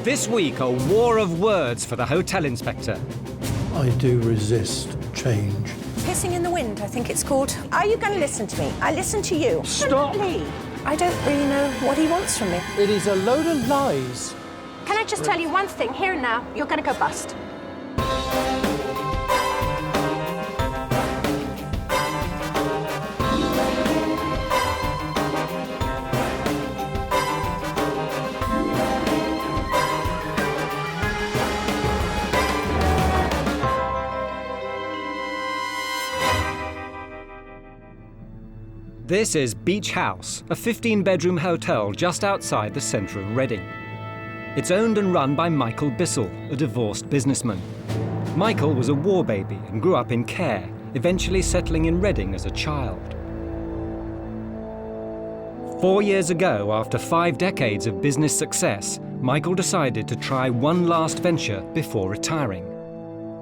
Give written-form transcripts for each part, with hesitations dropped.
This week, a war of words for the hotel inspector. I do resist change. Pissing in the wind, I think it's called. Are you going to listen to me? I listen to you. Stop! I don't really know what he wants from me. It is a load of lies. Can I just tell you one thing? Here and now, you're going to go bust. This is Beach House, a 15-bedroom hotel just outside the centre of Reading. It's owned and run by Michael Bissell, a divorced businessman. Michael was a war baby and grew up in care, eventually settling in Reading as a child. 4 years ago, after 5 decades of business success, Michael decided to try one last venture before retiring.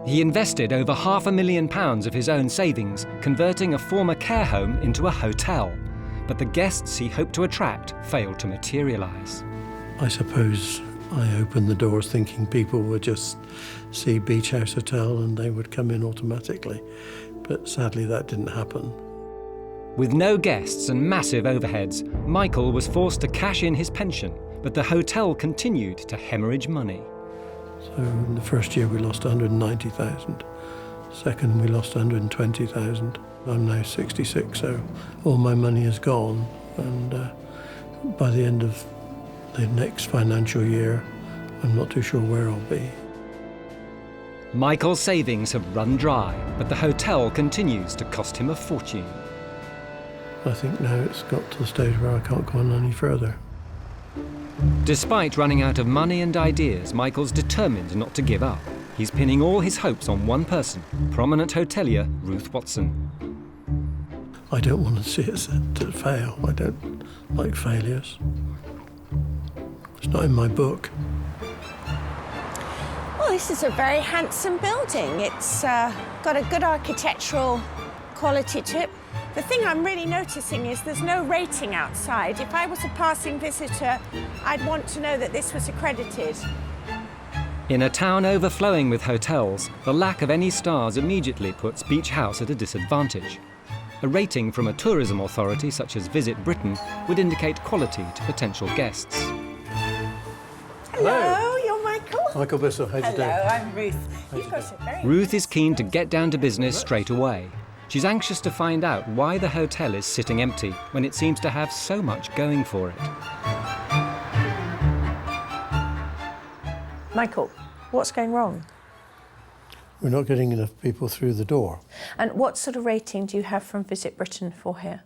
He invested over £500,000 of his own savings, converting a former care home into a hotel. But the guests he hoped to attract failed to materialise. I suppose I opened the doors thinking people would just see Beach House Hotel and they would come in automatically. But sadly, that didn't happen. With no guests and massive overheads, Michael was forced to cash in his pension, but the hotel continued to hemorrhage money. So in the first year we lost 190,000. Second we lost 120,000. I'm now 66, so all my money is gone. And by the end of the next financial year, I'm not too sure where I'll be. Michael's savings have run dry, but the hotel continues to cost him a fortune. I think now it's got to the stage where I can't go on any further. Despite running out of money and ideas, Michael's determined not to give up. He's pinning all his hopes on one person, prominent hotelier Ruth Watson. I don't want to see it to fail. I don't like failures. It's not in my book. Well, this is a very handsome building. It's got a good architectural quality to it. The thing I'm really noticing is there's no rating outside. If I was a passing visitor, I'd want to know that this was accredited. In a town overflowing with hotels, the lack of any stars immediately puts Beach House at a disadvantage. A rating from a tourism authority such as Visit Britain would indicate quality to potential guests. Hello, you're Michael? Michael Bissell, how do you do? Hello, I'm Ruth. Ruth is keen to get down to business straight away. She's anxious to find out why the hotel is sitting empty when it seems to have so much going for it. Michael, what's going wrong? We're not getting enough people through the door. And what sort of rating do you have from Visit Britain for here?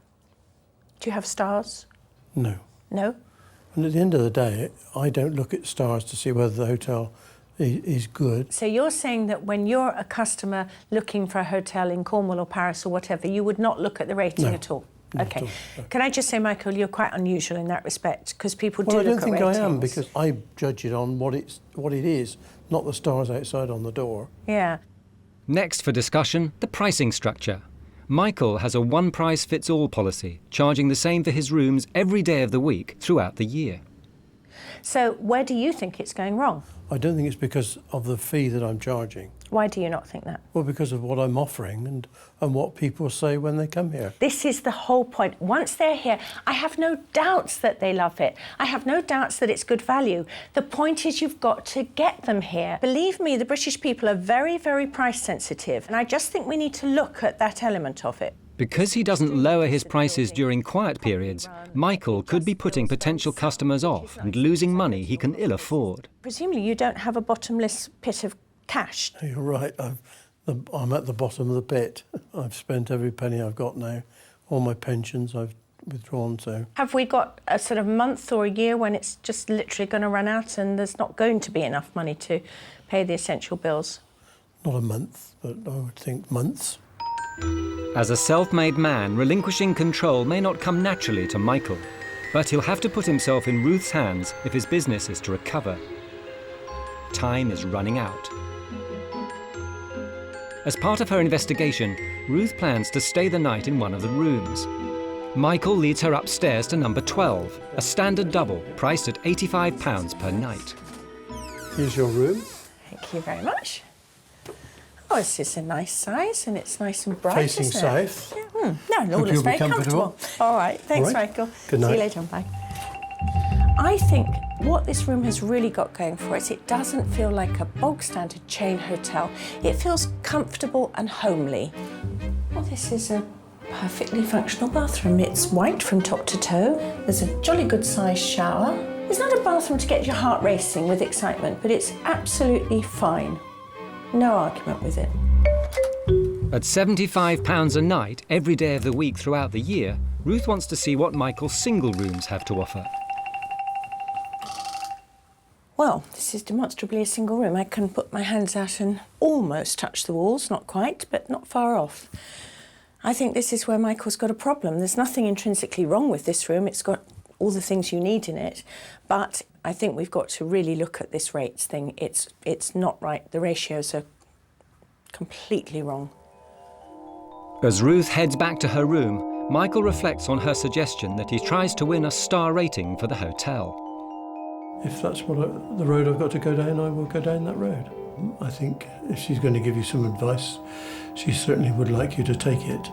Do you have stars? No. No? And at the end of the day, I don't look at stars to see whether the hotel is good. So you're saying that when you're a customer looking for a hotel in Cornwall or Paris or whatever, you would not look at the rating at all? Okay. At all, no. Can I just say, Michael, you're quite unusual in that respect, because people do Well, look at ratings. I don't think I am, because I judge it on what it is, not the stars outside on the door. Yeah. Next for discussion, the pricing structure. Michael has a one-price-fits-all policy, charging the same for his rooms every day of the week throughout the year. So where do you think it's going wrong? I don't think it's because of the fee that I'm charging. Why do you not think that? Well, because of what I'm offering and what people say when they come here. This is the whole point. Once they're here, I have no doubts that they love it. I have no doubts that it's good value. The point is you've got to get them here. Believe me, the British people are very, very price sensitive, and I just think we need to look at that element of it. Because he doesn't lower his prices during quiet periods, Michael could be putting potential customers off and losing money he can ill afford. Presumably you don't have a bottomless pit of cash. You're right, I'm at the bottom of the pit. I've spent every penny I've got now. All my pensions I've withdrawn, so. Have we got a sort of month or a year when it's just literally going to run out and there's not going to be enough money to pay the essential bills? Not a month, but I would think months. As a self-made man, relinquishing control may not come naturally to Michael, but he'll have to put himself in Ruth's hands if his business is to recover. Time is running out. As part of her investigation, Ruth plans to stay the night in one of the rooms. Michael leads her upstairs to number 12, a standard double priced at £85 per night. Here's your room. Thank you very much. Oh, this is a nice size and it's nice and bright, Facing isn't south. it? Yeah. No, Hope it's you'll be very comfortable. All right, thanks, All right. Michael. Good night. See you later, bye. I think what this room has really got going for it, it doesn't feel like a bog standard chain hotel. It feels comfortable and homely. Well, this is a perfectly functional bathroom. It's white from top to toe. There's a jolly good sized shower. It's not a bathroom to get your heart racing with excitement, but it's absolutely fine. No argument with it. At £75 a night, every day of the week throughout the year, Ruth wants to see what Michael's single rooms have to offer. Well, this is demonstrably a single room. I can put my hands out and almost touch the walls, not quite, but not far off. I think this is where Michael's got a problem. There's nothing intrinsically wrong with this room. It's got all the things you need in it, but I think we've got to really look at this rates thing. It's not right. The ratios are completely wrong. As Ruth heads back to her room, Michael reflects on her suggestion that he tries to win a star rating for the hotel. If that's the road I've got to go down, I will go down that road. I think if she's going to give you some advice, she certainly would like you to take it.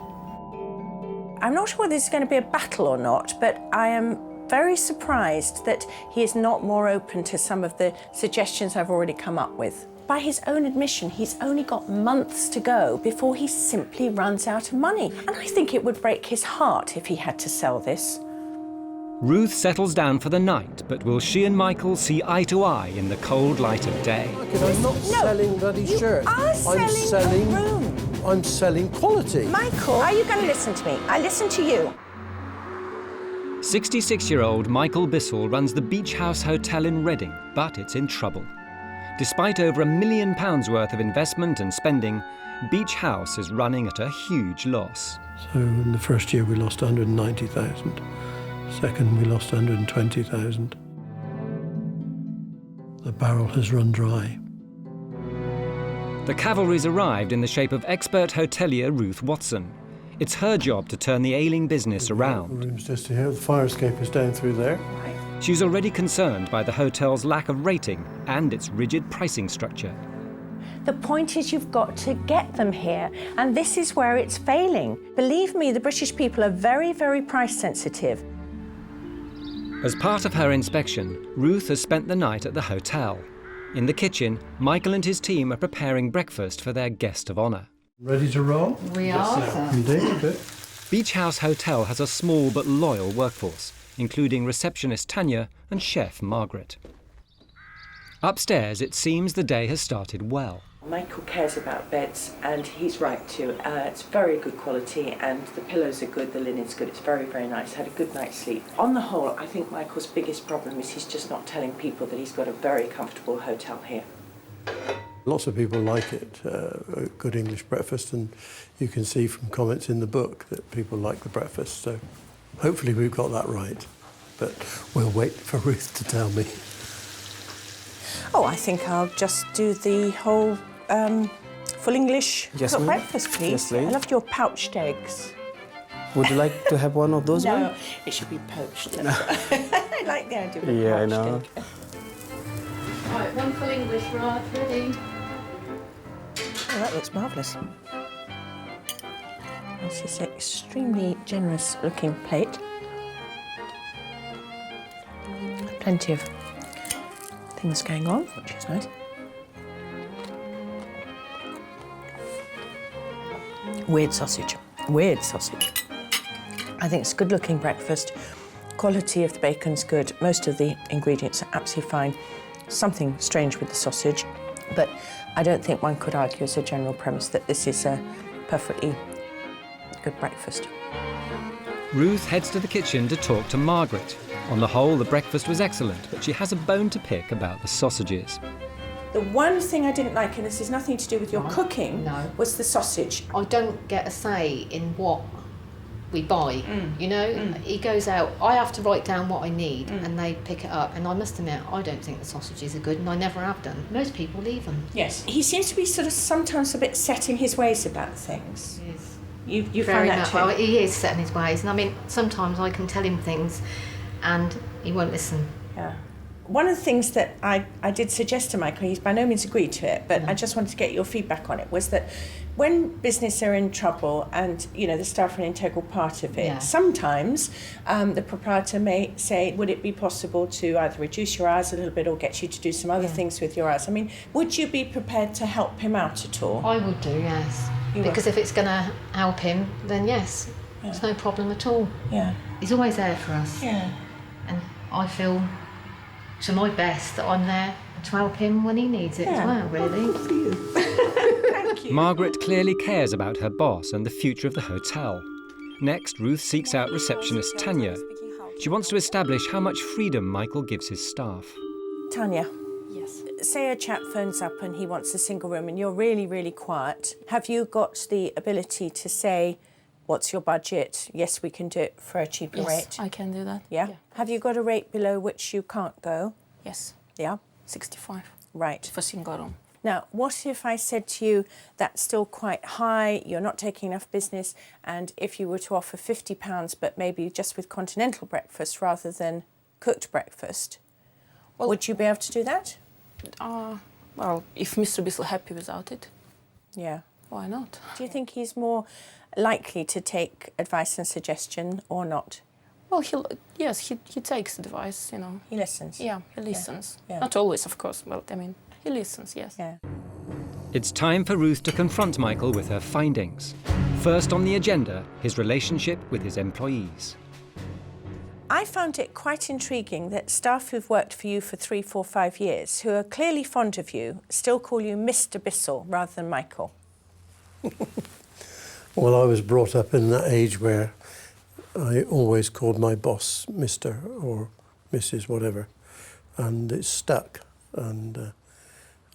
I'm not sure whether this is going to be a battle or not, but I am very surprised that he is not more open to some of the suggestions I've already come up with. By his own admission, he's only got months to go before he simply runs out of money. And I think it would break his heart if he had to sell this. Ruth settles down for the night, but will she and Michael see eye to eye in the cold light of day? I'm not selling bloody shirts. I'm selling a room. I'm selling quality. Michael, are you going to listen to me? I listen to you. 66-year-old Michael Bissell runs the Beach House Hotel in Reading, but it's in trouble. Despite over £1 million worth of investment and spending, Beach House is running at a huge loss. So in the first year we lost 190,000. Second we lost 120,000. The barrel has run dry. The cavalry's arrived in the shape of expert hotelier Ruth Watson. It's her job to turn the ailing business around. The room's just here. The fire escape is down through there. She's already concerned by the hotel's lack of rating and its rigid pricing structure. The point is you've got to get them here, and this is where it's failing. Believe me, the British people are very, very price sensitive. As part of her inspection, Ruth has spent the night at the hotel. In the kitchen, Michael and his team are preparing breakfast for their guest of honour. Ready to roll? We are, sir. Indeed, a bit. Beach House Hotel has a small but loyal workforce, including receptionist Tanya and chef Margaret. Upstairs, it seems the day has started well. Michael cares about beds, and he's right to. It's very good quality, and the pillows are good, the linen's good. It's very, very nice. Had a good night's sleep. On the whole, I think Michael's biggest problem is he's just not telling people that he's got a very comfortable hotel here. Lots of people like it, a good English breakfast, and you can see from comments in the book that people like the breakfast, so hopefully we've got that right. But we'll wait for Ruth to tell me. Oh, I think I'll just do the whole full English breakfast, please. Yes, please. I loved your pouched eggs. Would you like to have one of those? No, it should be poached. I like the idea of a Yeah, I poached know. egg. Right, one full English, right, ready? Oh, that looks marvellous. This is an extremely generous looking plate. Plenty of things going on, which is nice. Weird sausage. Weird sausage. I think it's a good looking breakfast. Quality of the bacon's good. Most of the ingredients are absolutely fine. Something strange with the sausage, but I don't think one could argue as a general premise that this is a perfectly good breakfast. Ruth heads to the kitchen to talk to Margaret. On the whole, the breakfast was excellent, but she has a bone to pick about the sausages. The one thing I didn't like, and this has nothing to do with your cooking, No. was the sausage. I don't get a say in what we buy, you know? He goes out, I have to write down what I need and they pick it up, and I must admit, I don't think the sausages are good, and I never have done. Most people leave them. Yes. He seems to be sort of sometimes a bit set in his ways about things. Yes. You Very find that much. too? Well, he is set in his ways, and I mean, sometimes I can tell him things and he won't listen. Yeah. One of the things that I did suggest to Michael, he's by no means agreed to it, but I just wanted to get your feedback on it, was that when business are in trouble and, you know, the staff are an integral part of it, sometimes the proprietor may say, would it be possible to either reduce your hours a little bit or get you to do some other things with your hours? I mean, would you be prepared to help him out at all? I would do, yes. You because would? if it's going to help him, then yes, it's no problem at all. Yeah. He's always there for us. Yeah. And I feel to my best that I'm there to help him when he needs it as well, really. Thank you. Margaret clearly cares about her boss and the future of the hotel. Next, Ruth seeks out receptionist Tanya. She wants to establish how much freedom Michael gives his staff. Tanya. Yes. Say a chap phones up and he wants a single room and you're really, really quiet. Have you got the ability to say, what's your budget? Yes, we can do it for a cheaper rate. I can do that. Yeah? Have you got a rate below which you can't go? Yes. Yeah? 65 Right. for single room. Now, what if I said to you, that's still quite high, you're not taking enough business, and if you were to offer £50, but maybe just with continental breakfast rather than cooked breakfast, would you be able to do that? Well, if Mr. Bissell happy without it, Yeah. why not? Do you think he's more likely to take advice and suggestion or not? Well, he takes advice, you know. He listens? Yeah, he listens. Yeah. Not always, of course, but I mean, he listens, yes. Yeah. It's time for Ruth to confront Michael with her findings. First on the agenda, his relationship with his employees. I found it quite intriguing that staff who've worked for you for 3, 4, 5 years, who are clearly fond of you, still call you Mr. Bissell rather than Michael. Well, I was brought up in that age where I always called my boss Mr. or Mrs. whatever, and it's stuck. And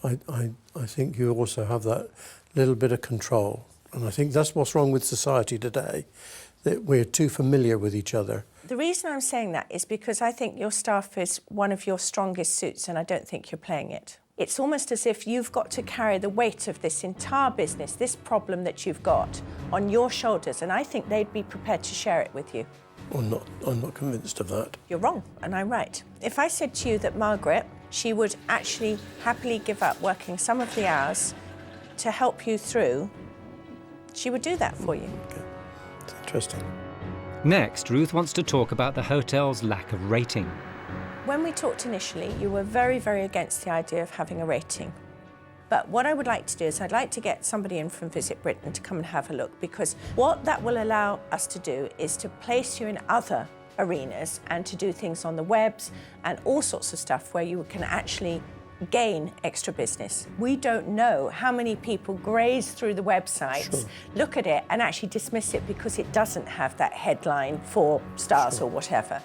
I think you also have that little bit of control. And I think that's what's wrong with society today, that we're too familiar with each other. The reason I'm saying that is because I think your staff is one of your strongest suits and I don't think you're playing it. It's almost as if you've got to carry the weight of this entire business, this problem that you've got, on your shoulders, and I think they'd be prepared to share it with you. I'm not convinced of that. You're wrong, and I'm right. If I said to you that Margaret, she would actually happily give up working some of the hours to help you through, she would do that for you. Okay. It's interesting. Next, Ruth wants to talk about the hotel's lack of rating. When we talked initially, you were very, very against the idea of having a rating. But what I would like to do is I'd like to get somebody in from Visit Britain to come and have a look, because what that will allow us to do is to place you in other arenas and to do things on the webs and all sorts of stuff where you can actually gain extra business. We don't know how many people graze through the websites, look at it and actually dismiss it because it doesn't have that headline 4 stars or whatever.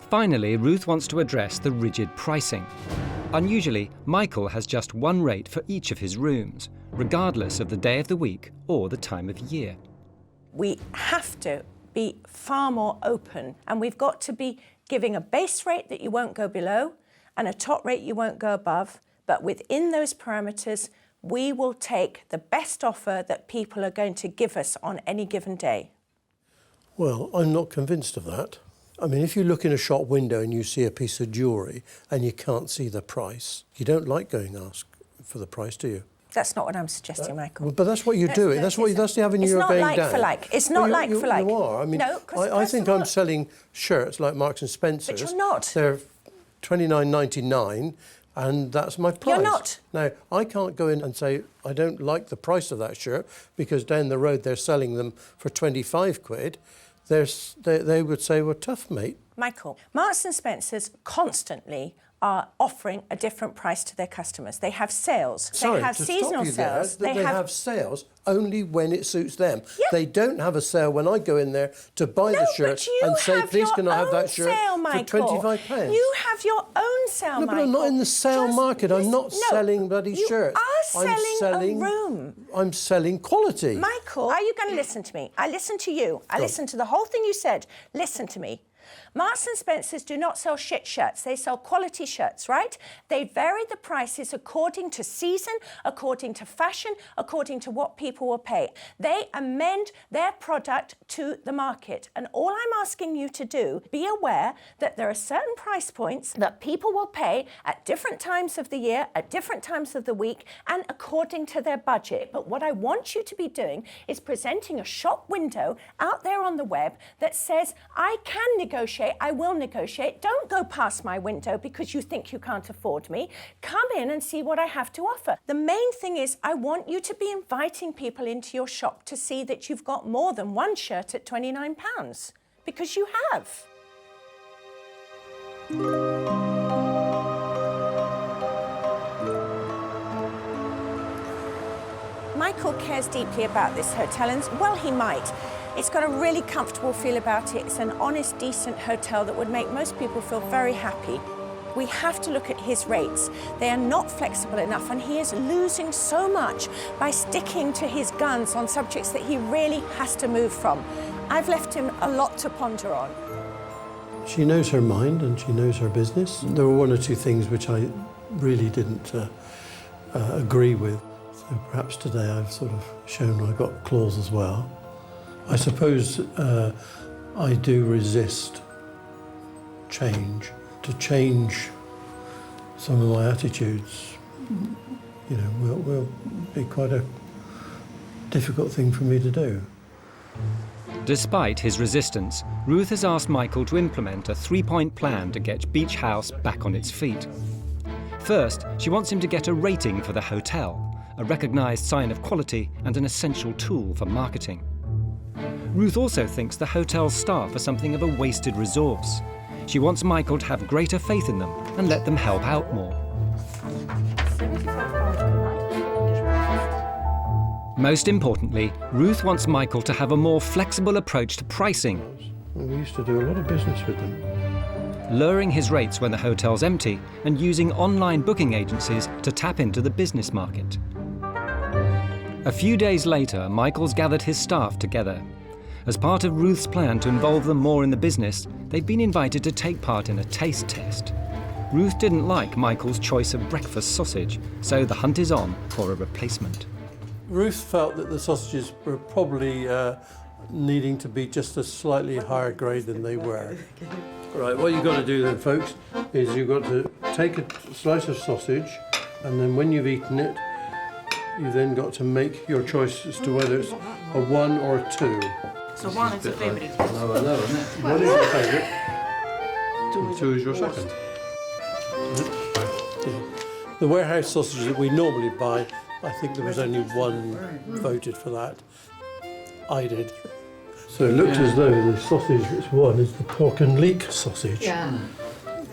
Finally, Ruth wants to address the rigid pricing. Unusually, Michael has just one rate for each of his rooms, regardless of the day of the week or the time of year. We have to be far more open, and we've got to be giving a base rate that you won't go below and a top rate you won't go above, but within those parameters, we will take the best offer that people are going to give us on any given day. Well, I'm not convinced of that. I mean, if you look in a shop window and you see a piece of jewellery and you can't see the price, you don't like going ask for the price, do you? That's not what I'm suggesting, Michael. Well, but that's what you're doing. That's the avenue you're going down. It's not like for like. It's not like for like. You are. I mean, no, I think I'm selling shirts like Marks and Spencer's. But you're not. They're $29.99 and that's my price. You're not. Now, I can't go in and say I don't like the price of that shirt because down the road they're selling them for 25 quid. They would say, well, tough, mate. Michael, Marks and Spencer's constantly are offering a different price to their customers. They have sales. Sorry, they have to seasonal stop you sales. There, they have sales only when it suits them. Yeah. They don't have a sale when I go in there to buy the shirt and say, please can I have that shirt for £25? You have your own sale, No, but I'm not in the sale market. I'm not selling bloody shirts. You are selling a room. I'm selling quality. Michael, are you going to listen to me? I listened to you. I listened to the whole thing you said. Listen to me. Marks and Spencer's do not sell shit shirts, they sell quality shirts, right? They vary the prices according to season, according to fashion, according to what people will pay. They amend their product to the market. And all I'm asking you to do, be aware that there are certain price points that people will pay at different times of the year, at different times of the week, and according to their budget. But what I want you to be doing is presenting a shop window out there on the web that says, I can negotiate, I will negotiate. Don't go past my window because you think you can't afford me. Come in and see what I have to offer. The main thing is I want you to be inviting people into your shop to see that you've got more than one shirt at £29, because you have. Michael cares deeply about this hotel, and well, he might. It's got a really comfortable feel about it. It's an honest, decent hotel that would make most people feel very happy. We have to look at his rates. They are not flexible enough, and he is losing so much by sticking to his guns on subjects that he really has to move from. I've left him a lot to ponder on. She knows her mind and she knows her business. There were one or two things which I really didn't agree with. So perhaps today I've sort of shown I've got claws as well. I suppose I do resist change. To change some of my attitudes, you know, will be quite a difficult thing for me to do. Despite his resistance, Ruth has asked Michael to implement a 3-point plan to get Beach House back on its feet. First, she wants him to get a rating for the hotel, a recognised sign of quality and an essential tool for marketing. Ruth also thinks the hotel's staff are something of a wasted resource. She wants Michael to have greater faith in them and let them help out more. Most importantly, Ruth wants Michael to have a more flexible approach to pricing. We used to do a lot of business with them. Lowering his rates when the hotel's empty and using online booking agencies to tap into the business market. A few days later, Michael's gathered his staff together. As part of Ruth's plan to involve them more in the business, they've been invited to take part in a taste test. Ruth didn't like Michael's choice of breakfast sausage, so the hunt is on for a replacement. Ruth felt that the sausages were probably needing to be just a slightly higher grade than they were. Right, what you've got to do then, folks, is you've got to take a slice of sausage, and then when you've eaten it, you've then got to make your choice as to whether it's a 1 or a 2. So 1 is a favourite. Lower, isn't it? 1 is your favourite. 2 is your second. The warehouse sausages that we normally buy, I think there was only 1 voted for that. I did. So it looks as though the sausage that's won is the pork and leek sausage. Yeah.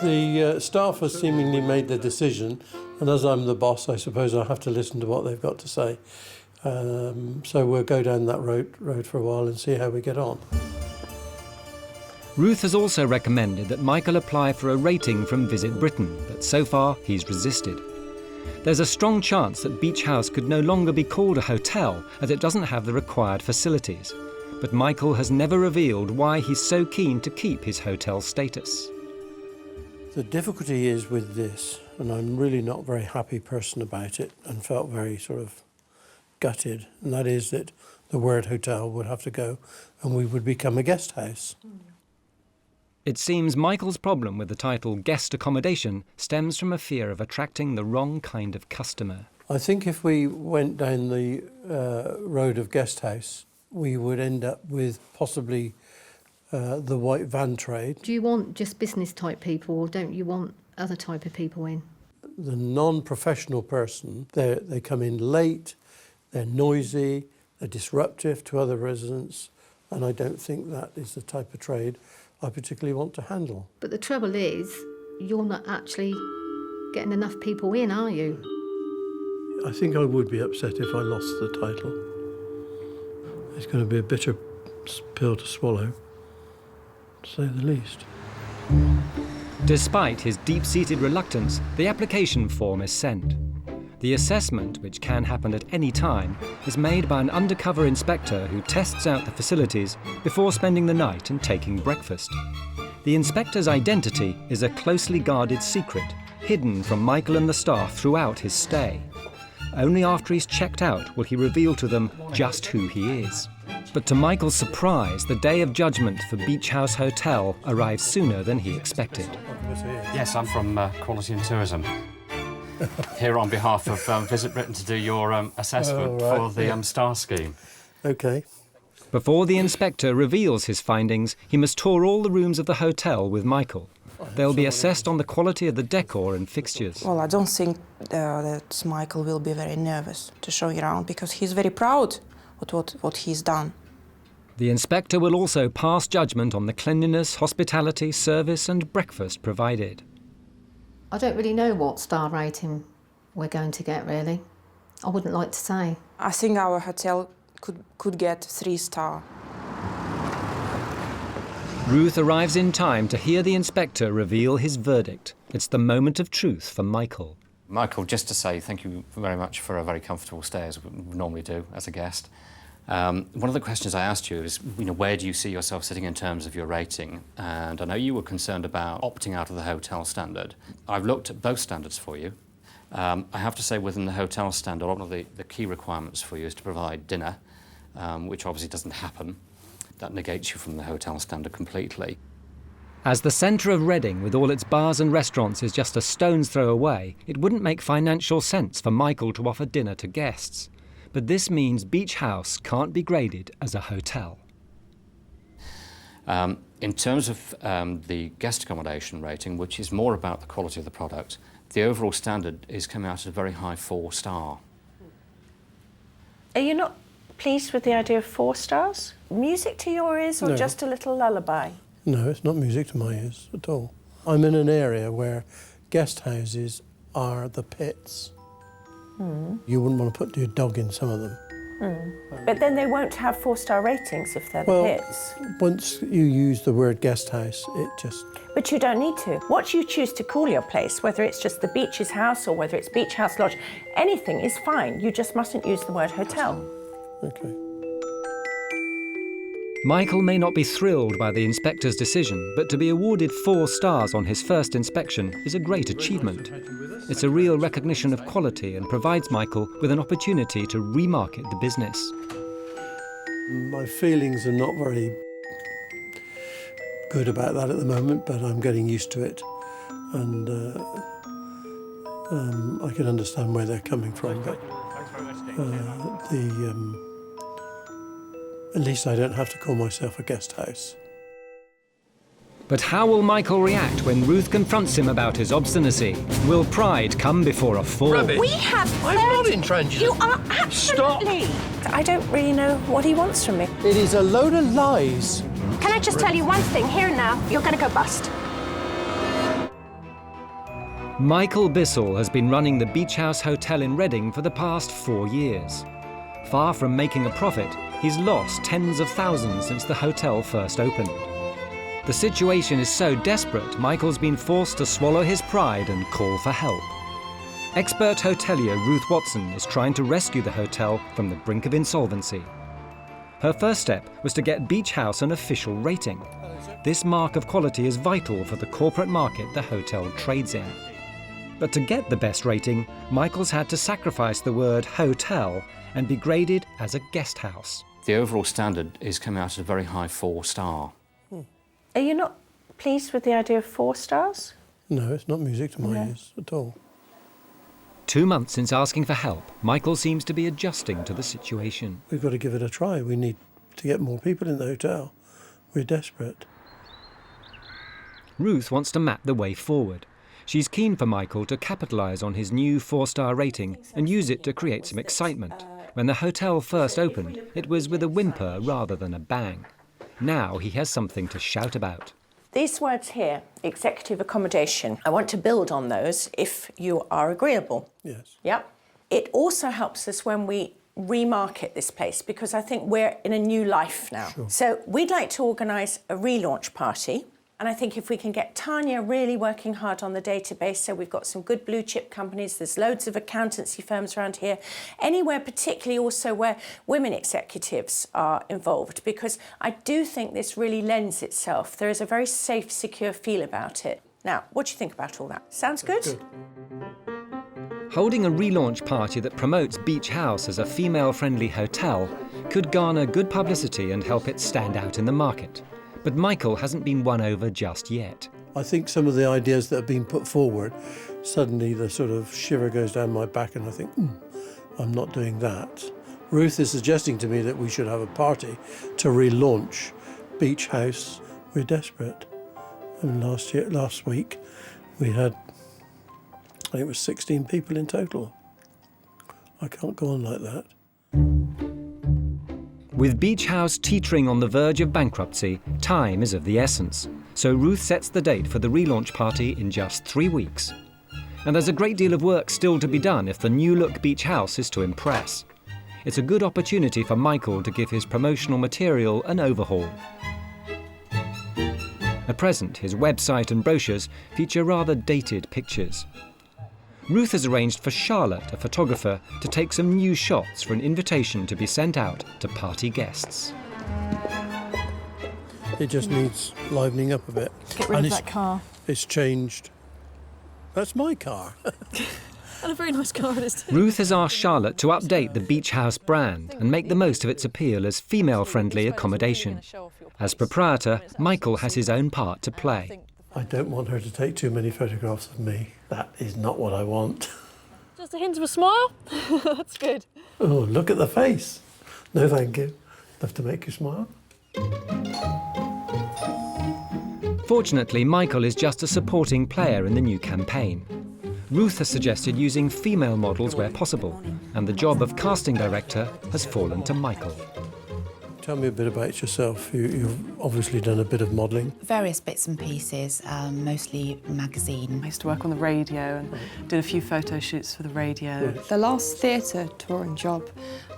The staff has seemingly made their decision, and as I'm the boss, I suppose I'll have to listen to what they've got to say. So we'll go down that road for a while and see how we get on. Ruth has also recommended that Michael apply for a rating from Visit Britain, but so far he's resisted. There's a strong chance that Beach House could no longer be called a hotel as it doesn't have the required facilities. But Michael has never revealed why he's so keen to keep his hotel status. The difficulty is with this, and I'm really not a very happy person about it and felt very sort of gutted, and that is that the word hotel would have to go and we would become a guest house. It seems Michael's problem with the title guest accommodation stems from a fear of attracting the wrong kind of customer. I think if we went down the road of guest house, we would end up with possibly the white van trade. Do you want just business type people, or don't you want other type of people in? The non-professional person, they come in late, they're noisy, they're disruptive to other residents, and I don't think that is the type of trade I particularly want to handle. But the trouble is, you're not actually getting enough people in, are you? I think I would be upset if I lost the title. It's going to be a bitter pill to swallow, to say the least. Despite his deep-seated reluctance, the application form is sent. The assessment, which can happen at any time, is made by an undercover inspector who tests out the facilities before spending the night and taking breakfast. The inspector's identity is a closely guarded secret, hidden from Michael and the staff throughout his stay. Only after he's checked out will he reveal to them just who he is. But to Michael's surprise, the day of judgment for Beach House Hotel arrives sooner than he expected. Yes, I'm from Quality and Tourism. Here on behalf of Visit Britain to do your assessment for the STAR scheme. OK. Before the inspector reveals his findings, he must tour all the rooms of the hotel with Michael. They'll be assessed on the quality of the decor and fixtures. Well, I don't think that Michael will be very nervous to show you around because he's very proud of what he's done. The inspector will also pass judgment on the cleanliness, hospitality, service and breakfast provided. I don't really know what star rating we're going to get, really. I wouldn't like to say. I think our hotel could get 3-star. Ruth arrives in time to hear the inspector reveal his verdict. It's the moment of truth for Michael. Michael, just to say thank you very much for a very comfortable stay, as we normally do as a guest. One of the questions I asked you is, where do you see yourself sitting in terms of your rating? And I know you were concerned about opting out of the hotel standard. I've looked at both standards for you. I have to say, within the hotel standard, one of the key requirements for you is to provide dinner, which obviously doesn't happen. That negates you from the hotel standard completely. As the centre of Reading, with all its bars and restaurants, is just a stone's throw away, it wouldn't make financial sense for Michael to offer dinner to guests. But this means Beach House can't be graded as a hotel. In terms of the guest accommodation rating, which is more about the quality of the product, the overall standard is coming out at a very high 4-star. Are you not pleased with the idea of 4 stars? Music to your ears or No. just a little lullaby? No, it's not music to my ears at all. I'm in an area where guest houses are the pits. You wouldn't want to put your dog in some of them. But then they won't have 4-star ratings if they're the pits. Once you use the word guest house, it just... But you don't need to. What you choose to call your place, whether it's just the Beach's House or whether it's Beach House Lodge, anything is fine. You just mustn't use the word hotel. OK. Michael may not be thrilled by the inspector's decision, but to be awarded 4 stars on his first inspection is a great achievement. It's a real recognition of quality and provides Michael with an opportunity to remarket the business. My feelings are not very good about that at the moment, but I'm getting used to it. And I can understand where they're coming from. But at least I don't have to call myself a guest house. But how will Michael react when Ruth confronts him about his obstinacy? Will pride come before a fall? Rubbish. We have I'm not intransigent. You are absolutely... I don't really know what he wants from me. It is a load of lies. Can I just tell you one thing here and now? You're going to go bust. Michael Bissell has been running the Beach House Hotel in Reading for the past 4 years. Far from making a profit, he's lost tens of thousands since the hotel first opened. The situation is so desperate, Michael's been forced to swallow his pride and call for help. Expert hotelier Ruth Watson is trying to rescue the hotel from the brink of insolvency. Her first step was to get Beach House an official rating. This mark of quality is vital for the corporate market the hotel trades in. But to get the best rating, Michael's had to sacrifice the word hotel and be graded as a guest house. The overall standard is coming out at a very high 4-star. Are you not pleased with the idea of 4 stars? No, it's not music to my ears at all. 2 months since asking for help, Michael seems to be adjusting to the situation. We've got to give it a try. We need to get more people in the hotel. We're desperate. Ruth wants to map the way forward. She's keen for Michael to capitalise on his new 4-star rating and use it to create some excitement. When the hotel first opened, it was with a whimper rather than a bang. Now he has something to shout about. These words here, executive accommodation, I want to build on those if you are agreeable. Yes. Yep. It also helps us when we remarket this place because I think we're in a new life now. Sure. So we'd like to organise a relaunch party And I think if we can get Tanya really working hard on the database, so we've got some good blue chip companies, there's loads of accountancy firms around here, anywhere particularly also where women executives are involved, because I do think this really lends itself. There is a very safe, secure feel about it. Now, what do you think about all that? Sounds good? Holding a relaunch party that promotes Beach House as a female-friendly hotel could garner good publicity and help it stand out in the market. But Michael hasn't been won over just yet. I think some of the ideas that have been put forward, suddenly the sort of shiver goes down my back and I think, I'm not doing that. Ruth is suggesting to me that we should have a party to relaunch Beach House. We're desperate. And last week, we had, I think it was 16 people in total. I can't go on like that. With Beach House teetering on the verge of bankruptcy, time is of the essence. So Ruth sets the date for the relaunch party in just 3 weeks. And there's a great deal of work still to be done if the new-look Beach House is to impress. It's a good opportunity for Michael to give his promotional material an overhaul. At present, his website and brochures feature rather dated pictures. Ruth has arranged for Charlotte, a photographer, to take some new shots for an invitation to be sent out to party guests. It just needs livening up a bit. Get rid of that car. It's changed. That's my car. And a very nice car it is too. Ruth has asked Charlotte to update the Beach House brand and make the most of its appeal as female-friendly accommodation. As proprietor, Michael has his own part to play. I don't want her to take too many photographs of me. That is not what I want. Just a hint of a smile. That's good. Oh, look at the face. No, thank you. Love to make you smile. Fortunately, Michael is just a supporting player in the new campaign. Ruth has suggested using female models where possible, and the job of casting director has fallen to Michael. Tell me a bit about yourself. You've obviously done a bit of modelling. Various bits and pieces, mostly magazine. I used to work on the radio and did a few photo shoots for the radio. The last theatre touring job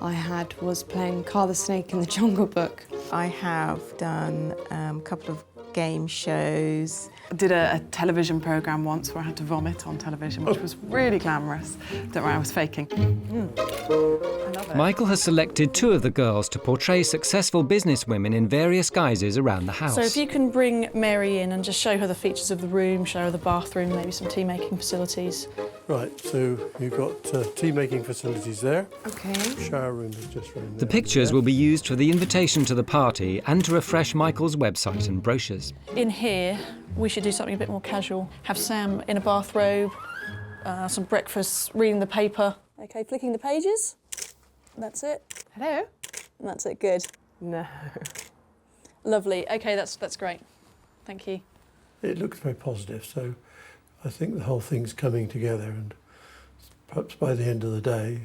I had was playing Car the Snake in the Jungle Book. I have done a couple of game shows. I did a television programme once where I had to vomit on television, which was really glamorous. Don't worry, I was faking. I love it. Michael has selected 2 of the girls to portray successful businesswomen in various guises around the house. So if you can bring Mary in and just show her the features of the room, show her the bathroom, maybe some tea-making facilities. Right, so you've got tea-making facilities there. Okay. Shower room is just round there. The pictures will be used for the invitation to the party and to refresh Michael's website and brochures. In here, we should do something a bit more casual. Have Sam in a bathrobe, some breakfast, reading the paper. OK, flicking the pages. That's it. Hello? And that's it, good. No. Lovely. OK, that's great. Thank you. It looks very positive, so I think the whole thing's coming together, and perhaps by the end of the day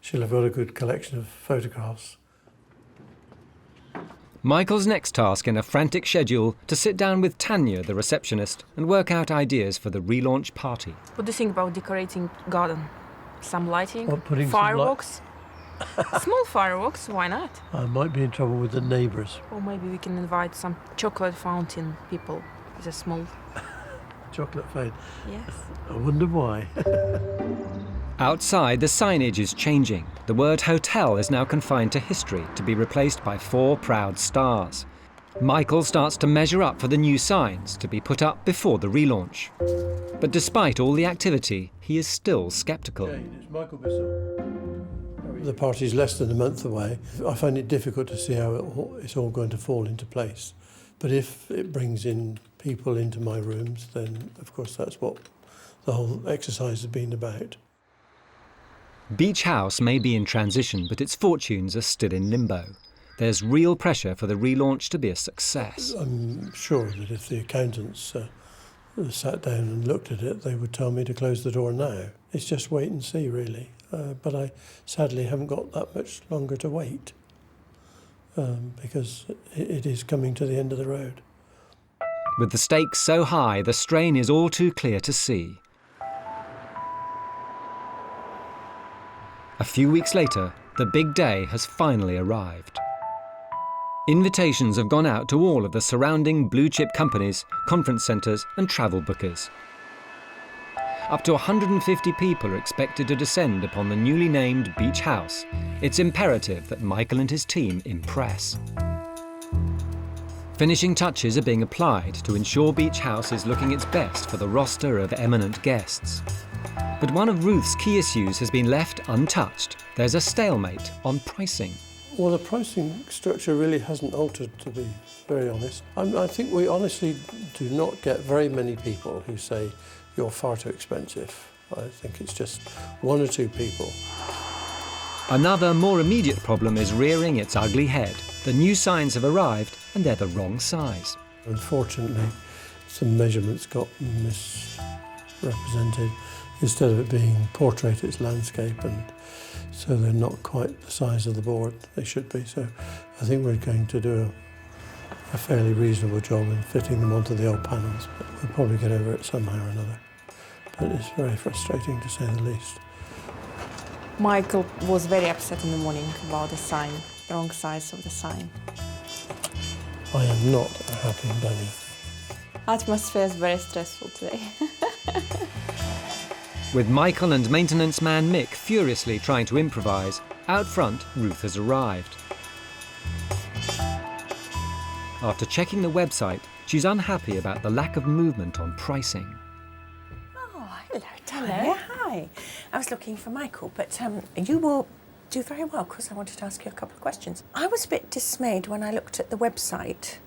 she'll have got a good collection of photographs. Michael's next task in a frantic schedule to sit down with Tanya, the receptionist, and work out ideas for the relaunch party. What do you think about decorating garden? Some lighting? What, putting fireworks? Small fireworks, why not? I might be in trouble with the neighbours. Or maybe we can invite some chocolate fountain people with a small... Chocolate fountain? Yes. I wonder why. Outside, the signage is changing. The word hotel is now confined to history, to be replaced by 4 proud stars. Michael starts to measure up for the new signs to be put up before the relaunch. But despite all the activity, he is still sceptical. It's Michael Bissell. The party's less than a month away. I find it difficult to see how it's all going to fall into place. But if it brings in people into my rooms, then of course that's what the whole exercise has been about. Beach House may be in transition, but its fortunes are still in limbo. There's real pressure for the relaunch to be a success. I'm sure that if the accountants sat down and looked at it, they would tell me to close the door now. It's just wait and see, really. But I sadly haven't got that much longer to wait because it is coming to the end of the road. With the stakes so high, the strain is all too clear to see. A few weeks later, the big day has finally arrived. Invitations have gone out to all of the surrounding blue-chip companies, conference centres and travel bookers. Up to 150 people are expected to descend upon the newly named beach house. It's imperative that Michael and his team impress. Finishing touches are being applied to ensure Beach House is looking its best for the roster of eminent guests. But one of Ruth's key issues has been left untouched. There's a stalemate on pricing. Well, the pricing structure really hasn't altered, to be very honest. I think we honestly do not get very many people who say, you're far too expensive. I think it's just one or two people. Another, more immediate problem is rearing its ugly head. The new signs have arrived and they're the wrong size. Unfortunately, some measurements got misrepresented. Instead of it being portrait, it's landscape, and so they're not quite the size of the board they should be. So I think we're going to do a fairly reasonable job in fitting them onto the old panels, but we'll probably get over it somehow or another. But it's very frustrating, to say the least. Michael was very upset in the morning about the sign, the wrong size of the sign. I am not a happy bunny. Atmosphere is very stressful today. With Michael and maintenance man Mick furiously trying to improvise, out front Ruth has arrived. After checking the website, she's unhappy about the lack of movement on pricing. Oh, hello, Tanya. Hi. I was looking for Michael, but you will do very well because I wanted to ask you a couple of questions. I was a bit dismayed when I looked at the website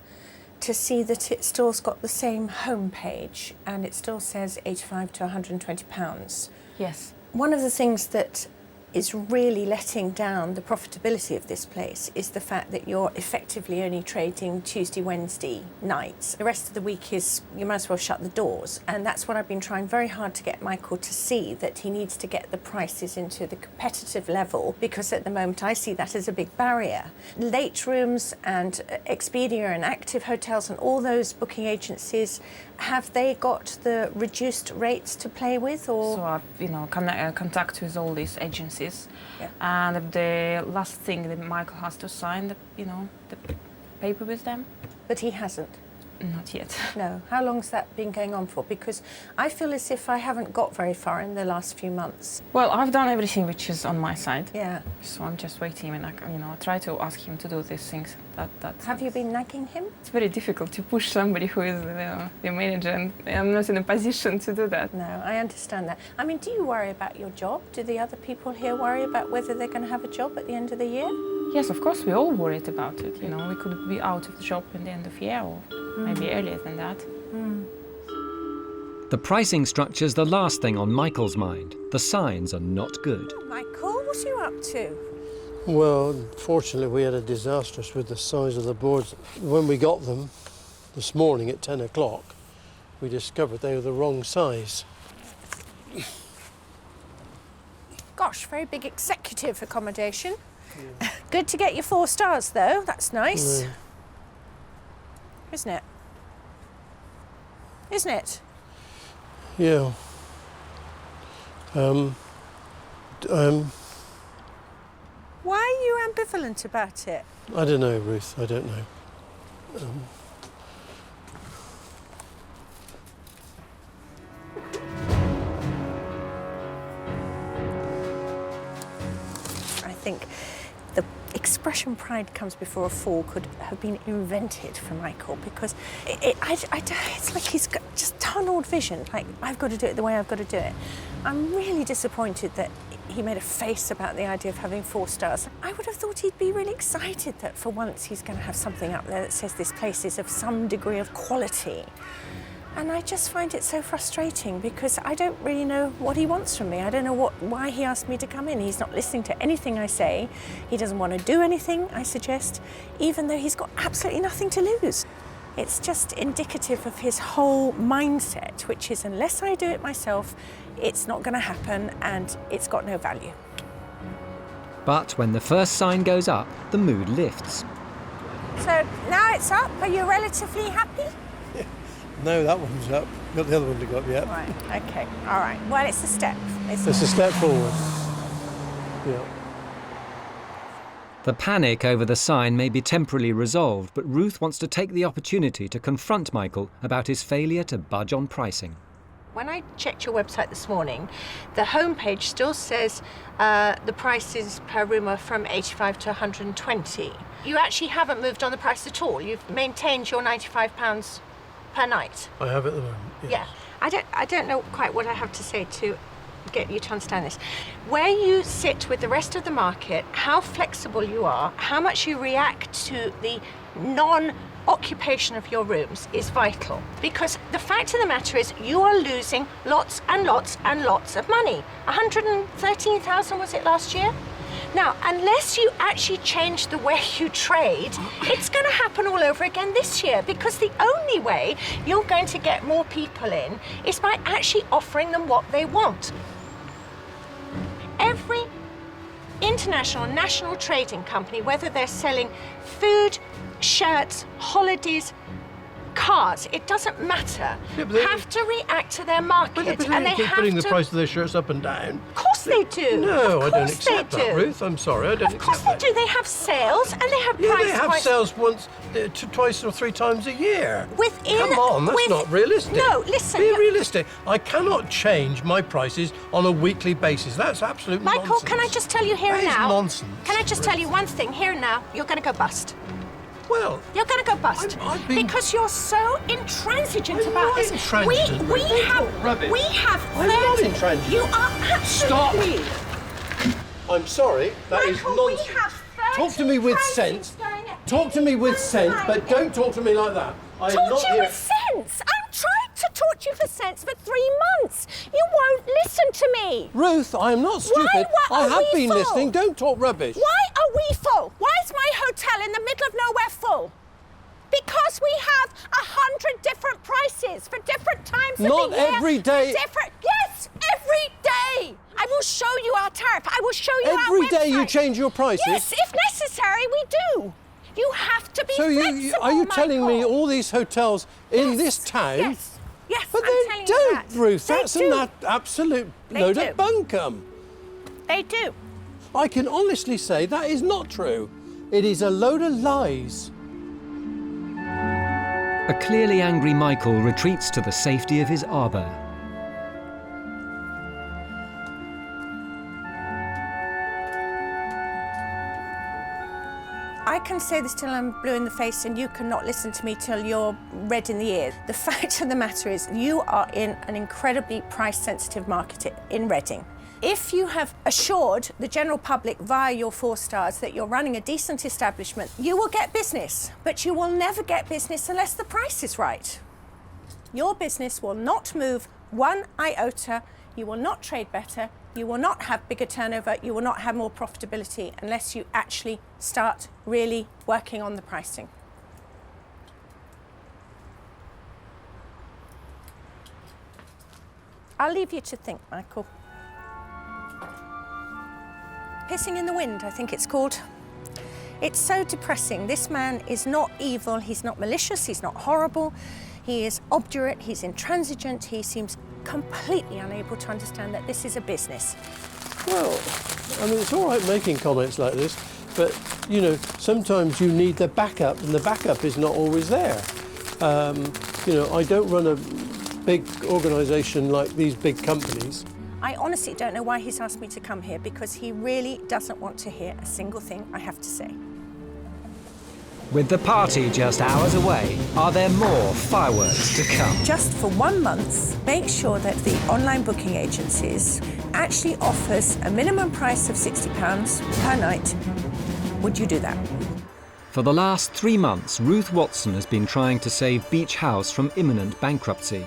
to see that it still's got the same homepage and it still says £85 to £120. Yes. One of the things that is really letting down the profitability of this place is the fact that you're effectively only trading Tuesday, Wednesday nights. The rest of the week is, you might as well shut the doors. And that's what I've been trying very hard to get Michael to see, that he needs to get the prices into the competitive level, because at the moment I see that as a big barrier. Late rooms and Expedia and Active Hotels and all those booking agencies, have they got the reduced rates to play with, or? So I've, contact with all these agencies, yeah. And the last thing that Michael has to sign, the paper with them. But he hasn't. Not yet. No. How long's that been going on for? Because I feel as if I haven't got very far in the last few months. Well, I've done everything which is on my side. Yeah. So I'm just waiting, and I try to ask him to do these things. Have you been nagging him? It's very difficult to push somebody who is the manager, and I'm not in a position to do that. No, I understand that. I mean, do you worry about your job? Do the other people here worry about whether they're going to have a job at the end of the year? Yes, of course, we all worried about it. We could be out of the job at the end of the year, or maybe earlier than that. The pricing structure's the last thing on Michael's mind. The signs are not good. Oh, Michael, what are you up to? Well, unfortunately, we had a disastrous with the size of the boards. When we got them this morning at 10 o'clock, we discovered they were the wrong size. Gosh, very big executive accommodation. Yeah. Good to get your 4 stars, though. That's nice. Yeah. Isn't it? Isn't it? Yeah. Why are you ambivalent about it? I don't know, Ruth. I don't know. I think the expression "pride comes before a fall" could have been invented for Michael, because it's like he's got just tunneled vision, like, I've got to do it the way I've got to do it. I'm really disappointed that he made a face about the idea of having 4 stars. I would have thought he'd be really excited that for once he's going to have something up there that says this place is of some degree of quality. And I just find it so frustrating, because I don't really know what he wants from me. I don't know why he asked me to come in. He's not listening to anything I say. He doesn't want to do anything I suggest, even though he's got absolutely nothing to lose. It's just indicative of his whole mindset, which is, unless I do it myself, it's not going to happen and it's got no value. But when the first sign goes up, the mood lifts. So now it's up. Are you relatively happy? No, that one's up. Got the other one to go up yet. Right, okay, all right. Well, it's a step. It's a step forward. Yeah. The panic over the sign may be temporarily resolved, but Ruth wants to take the opportunity to confront Michael about his failure to budge on pricing. When I checked your website this morning, the homepage still says the prices per room are from 85 to 120. You actually haven't moved on the price at all. You've maintained your £95 per night. I have at the moment, yes. Yeah. I don't know quite what I have to say to get you to understand this. Where you sit with the rest of the market, how flexible you are, how much you react to the non-occupation of your rooms is vital. Because the fact of the matter is you are losing lots and lots and lots of money. 113,000 was it last year? Now, unless you actually change the way you trade, it's going to happen all over again this year, because the only way you're going to get more people in is by actually offering them what they want. Every international, national trading company, whether they're selling food, shirts, holidays, cars, it doesn't matter, have to react to their market, and they keep putting the price of their shirts up and down. Of course they do. No, I don't accept that, Ruth. I'm sorry, I don't accept that. Of course they do. They have sales and they have price. Yeah, they have sales once, twice or three times a year. Within. Come on, that's not realistic. No, listen. Be realistic. I cannot change my prices on a weekly basis. That's absolute nonsense. Michael, can I just tell you here and now? That is nonsense. Can I just tell you one thing here and now? You're going to go bust. Well, you're going to go bust because you're so intransigent about this. We have rubbish. We have. I'm not intransigent. You are absolutely. Stop. I'm sorry. That is nonsense. Talk to me with sense. Talk to me with sense, but don't talk to me like that. Talk to you with sense. I'm trying to talk to you for sense for 3 months. You won't listen to me. Ruth, I am not stupid. I have been listening. Don't talk rubbish. Why are we full? Why is my hotel in the middle of nowhere full? Because we have 100 different prices for different times of the year. Not every day. Yes, every day. I will show you our tariff. I will show you our website. Every day you change your prices? Yes, if necessary, we do. You have to be flexible, are you telling me all these hotels in this town? Yes, but they don't, Ruth. That's an absolute load of bunkum. They do. I can honestly say that is not true. It is a load of lies. A clearly angry Michael retreats to the safety of his arbour. I can say this till I'm blue in the face and you cannot listen to me till you're red in the ears. The fact of the matter is you are in an incredibly price-sensitive market in Reading. If you have assured the general public via your 4 stars that you're running a decent establishment, you will get business, but you will never get business unless the price is right. Your business will not move 1 iota, you will not trade better, you will not have bigger turnover, you will not have more profitability unless you actually start really working on the pricing. I'll leave you to think, Michael. Pissing in the wind, I think it's called. It's so depressing. This man is not evil, he's not malicious, he's not horrible, he is obdurate, he's intransigent, he seems completely unable to understand that this is a business. Well, I mean, it's all right making comments like this, but, you know, sometimes you need the backup, and the backup is not always there. You know, I don't run a big organisation like these big companies. I honestly don't know why he's asked me to come here, because he really doesn't want to hear a single thing I have to say. With the party just hours away, are there more fireworks to come? Just for 1 month, make sure that the online booking agencies actually offers a minimum price of £60 per night. Would you do that? For the last 3 months, Ruth Watson has been trying to save Beach House from imminent bankruptcy.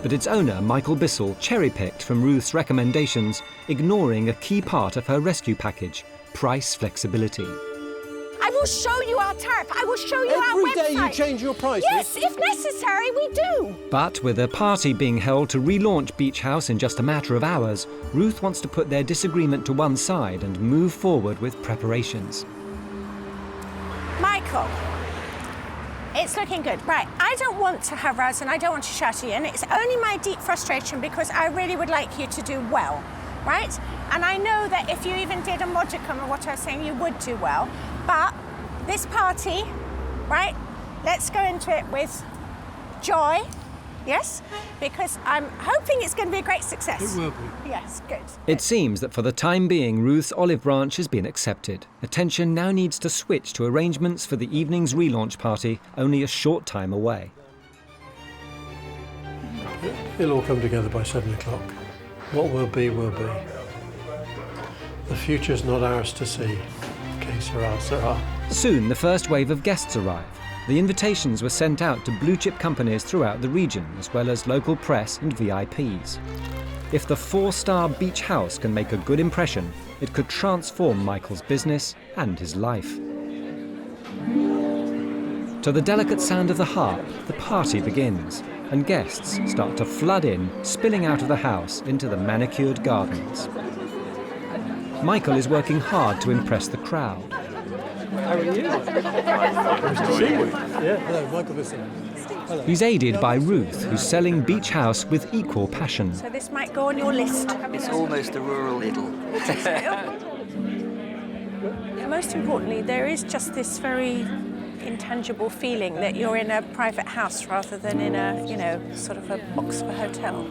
But its owner, Michael Bissell, cherry-picked from Ruth's recommendations, ignoring a key part of her rescue package, price flexibility. I will show you our tariff. I will show you our website. Every day you change your prices? Yes, if necessary, we do. But with a party being held to relaunch Beach House in just a matter of hours, Ruth wants to put their disagreement to one side and move forward with preparations. Michael. It's looking good. Right, I don't want to have rows and I don't want to shout at you, and it's only my deep frustration because I really would like you to do well. right? And I know that if you even did a modicum of what I was saying, you would do well. But this party, right, let's go into it with joy, yes? Because I'm hoping it's going to be a great success. It will be. Yes, good. It seems that for the time being, Ruth's olive branch has been accepted. Attention now needs to switch to arrangements for the evening's relaunch party, only a short time away. It'll all come together by 7 o'clock. What will be, will be. The future's not ours to see. Que sera, sera. Soon the first wave of guests arrive. The invitations were sent out to blue-chip companies throughout the region, as well as local press and VIPs. If the 4-star beach house can make a good impression, it could transform Michael's business and his life. To the delicate sound of the harp, the party begins, and guests start to flood in, spilling out of the house into the manicured gardens. Michael is working hard to impress the crowd. How are you? Nice to see you. Yeah, hello, Michael Visson. Hello. He's aided by Ruth, who's selling Beach House with equal passion. So this might go on your list. It's almost a rural idyll. Most importantly, there is just this very intangible feeling that you're in a private house rather than in a, you know, sort of a box of a hotel.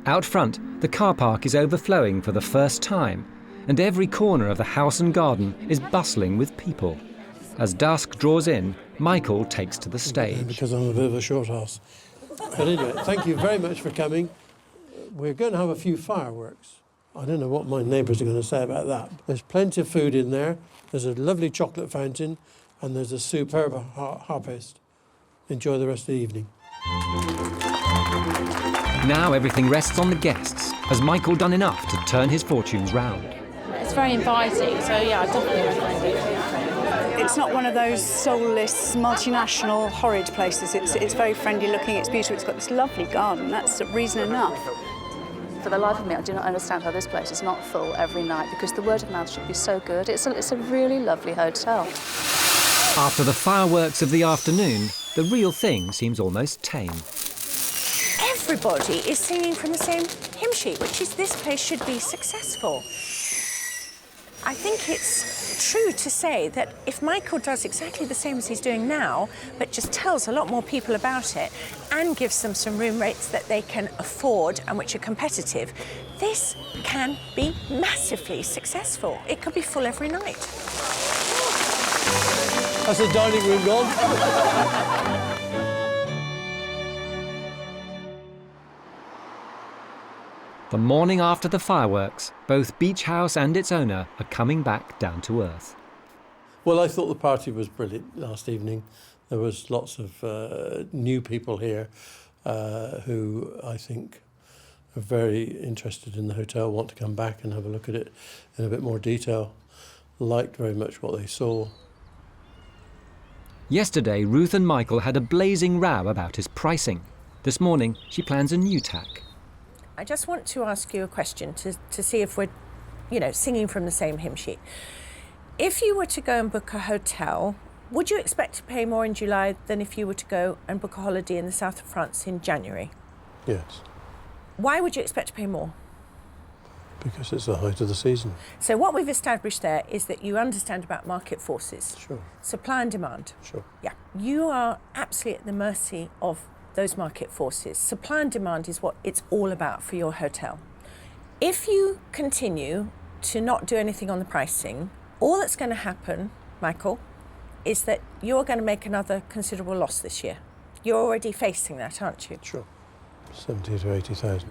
Out front, the car park is overflowing for the first time, and every corner of the house and garden is bustling with people. As dusk draws in, Michael takes to the stage. Because I'm a bit of a short house. But anyway, thank you very much for coming. We're going to have a few fireworks. I don't know what my neighbours are going to say about that. There's plenty of food in there. There's a lovely chocolate fountain, and there's a superb harpist. Enjoy the rest of the evening. Now everything rests on the guests. Has Michael done enough to turn his fortunes round? It's very inviting, so yeah, I definitely recommend it. It's not one of those soulless, multinational, horrid places. It's very friendly looking, it's beautiful, it's got this lovely garden. That's reason enough. For the life of me, I do not understand how this place is not full every night, because the word of mouth should be so good. It's a really lovely hotel. After the fireworks of the afternoon, the real thing seems almost tame. Everybody is singing from the same hymn sheet, which is this place should be successful. I think it's true to say that if Michael does exactly the same as he's doing now, but just tells a lot more people about it and gives them some room rates that they can afford and which are competitive, this can be massively successful. It could be full every night. That's the dining room gone. The morning after the fireworks, both Beach House and its owner are coming back down to earth. Well, I thought the party was brilliant last evening. There was lots of new people here who I think are very interested in the hotel, want to come back and have a look at it in a bit more detail, liked very much what they saw. Yesterday, Ruth and Michael had a blazing row about his pricing. This morning, she plans a new tack. I just want to ask you a question to see if we're, you know, singing from the same hymn sheet. If you were to go and book a hotel, would you expect to pay more in July than if you were to go and book a holiday in the south of France in January? Yes. Why would you expect to pay more? Because it's the height of the season. So what we've established there is that you understand about market forces. Sure. Supply and demand. Sure. Yeah. You are absolutely at the mercy of those market forces. Supply and demand is what it's all about for your hotel. If you continue to not do anything on the pricing, all that's going to happen, Michael, is that you're going to make another considerable loss this year. You're already facing that, aren't you? Sure. 70 to 80,000.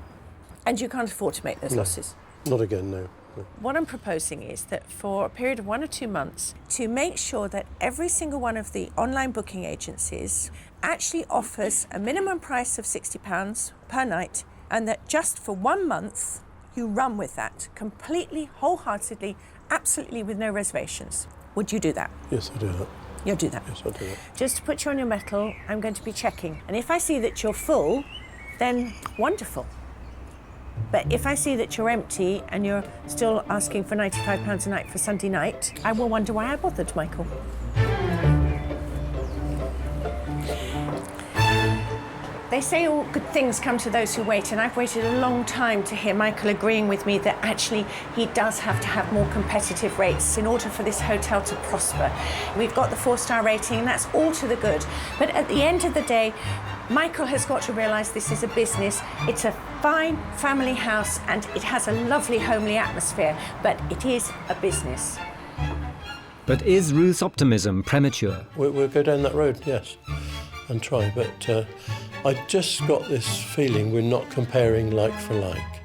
And you can't afford to make those losses? Not again, no. What I'm proposing is that for a period of 1 or 2 months, to make sure that every single one of the online booking agencies actually offers a minimum price of £60 per night, and that just for 1 month, you run with that completely, wholeheartedly, absolutely with no reservations. Would you do that? Yes, I do that. You'll do that? Yes, I'll do that. Just to put you on your mettle, I'm going to be checking. And if I see that you're full, then wonderful. But if I see that you're empty and you're still asking for £95 a night for Sunday night, I will wonder why I bothered, Michael. They say all good things come to those who wait, and I've waited a long time to hear Michael agreeing with me that actually he does have to have more competitive rates in order for this hotel to prosper. We've got the 4-star rating, and that's all to the good. But at the end of the day, Michael has got to realise this is a business. It's a fine family house and it has a lovely homely atmosphere, but it is a business. But is Ruth's optimism premature? We'll go down that road, yes, and try. But I just got this feeling we're not comparing like for like.